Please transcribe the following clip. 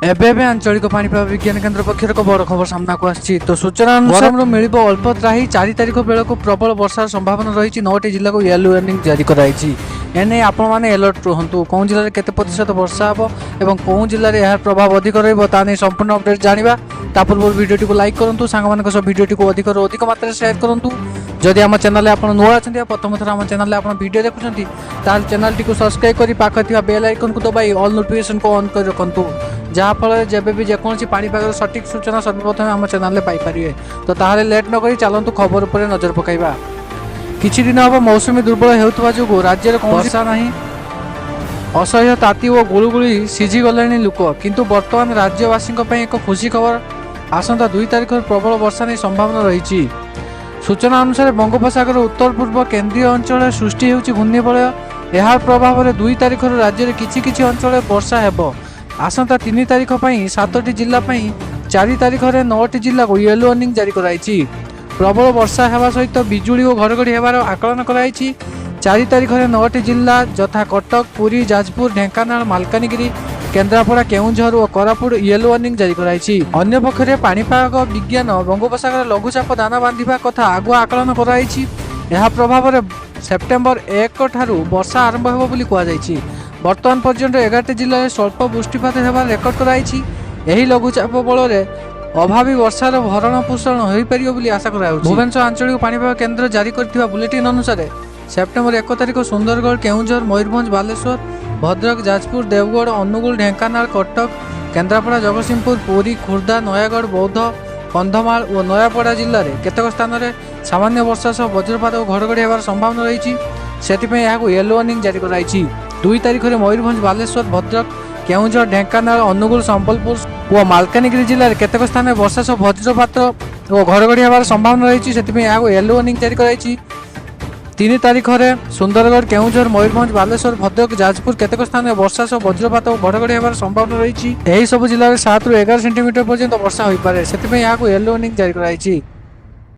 एबे आंचलिक पाणीपाग विज्ञान केन्द्र पक्षर एक बड़ खबर सामना को आसी। तो सूचना अनुसार मिल अल्प त्राही 4 तारिख बेलू प्रबल वर्षार संभावना रही। 9टी जिला को येलो वार्निंग जारी कराई। एने आपण मैंने अलर्ट रुहतु कौन जिले में केते प्रतिशत वर्षा हम और कौन जिले में यार प्रभाव अधिक रही संपूर्ण अपडेट जाना। ता पूर्व वीडियो को लाइक करूँ, सांग वीडियो को अधिक अधिक मात्रा शेयर करूँ। जदि आम चैनल आप नुआ अच्छा प्रथम थर आम चैनल आप वीडियो देखुं ताल चैनल टी सब्सक्राइब कर पाखे बेल आइकन को दबाई ऑल नोटिफिकेशन को ऑन कर रखु, जहाँफल जब भी जेकोसी पाणीपाग सठिक सूचना सर्वप्रथम आम चैनल पाइपर। तो ताहले लेट नक चलतु खबर उपर नजर पकाइबा। किछि दिन हम मौसुमी दुर्बल होता जो राज्य में वर्षा ना, असह्य ताती और गुलुगुली सीझी गले लोक, किंतु वर्तमान राज्यवासी एक खुशी खबर आसंता 2 तारिख प्रबल वर्षा नहीं संभावना रही। सूचना अनुसार बंगोपसागर उत्तर पूर्व केन्द्रीय अंचल सृष्टि होउछि घूर्णिबलय। यार प्रभाव में 2 तारिख राज्य में किछि अंचल वर्षा हेबो। आसंता 3 तारिख 7टी जिला 4 तारिख 9टी जिला को येलो वार्निंग जारी कराई। प्रबल वर्षा हेबा सहित बिजुली और घड़घड़ी हेबार आकलन कराई। 4 तारिख 9टी जिला यथा कटक, पुरी, जाजपुर, ढेंकानाल, मालकानगिरी, केन्द्रापड़ा, केउंझर और कोरापुट येलो वार्निंग जारी कराई। अन्य पक्षरे पाणीपाग विज्ञान बंगोपसागर लघुचाप दाना बांधिबा कथा आगुआ आकलन कराई। यह प्रभाव में सेप्टेम्बर 1 ठारू वर्षा आरंभ हेबो बोली कुहाଯାଇଛି। वर्तमान पर्यंत 11टी जिले में स्वल्प वृष्टिपात होबार रेकर्ड कराई। एही लघुचाप बल अभावी वर्षार भरण पोषण हो पारिबो बोली आशा कराଯାଉଛି। भुवनेश्वर आंचलिक पाणीपाग केन्द्र जारी करथिबा बुलेटिन अनुसार सेप्टेम्बर 1 तारिख सुंदरगढ़, केउंझर, मयूरभंज, बालेश्वर, भद्रक, जाजपुर, देवगढ़, अनुगुल, ढेंकानाल, कटक, केन्द्रापड़ा, जगतसिंहपुर, पुरी, खुर्दा, नयागढ़, बौद्ध, कंधमाल और नयापड़ा जिले में केतक स्थान में सामान्य वर्षा सह वज्रपात और घड़घड़ी होबार संभावना रही। सेतिपई याकू येलो वार्निंग जारी कराई। 2 तारिख मयूरभंज, बालेश्वर, भद्रक, केउंझर, ढेंकानाल, अनुगुल, संबलपुर और मालकानगिरी जिले में केतक स्थान में वर्षा सह वज्रपात और घड़घड़ी होबार संभावना रही। सेतिपई याकू येलो वार्निंग जारी कराई। 3 तारिख सुंदरगढ़, केउंझर, मयूरभंज, बालेश्वर, भद्रक, जाजपुर केतक स्थान में वर्षा सह वज्रपात और घड़घड़ी होबार संभावना रही। यही सब जिले में 7 ରୁ 11 सेंटीमीटर पर्यंत वर्षा हो पारे। सेतिपई याकू येलो वार्निंग जारी कराई।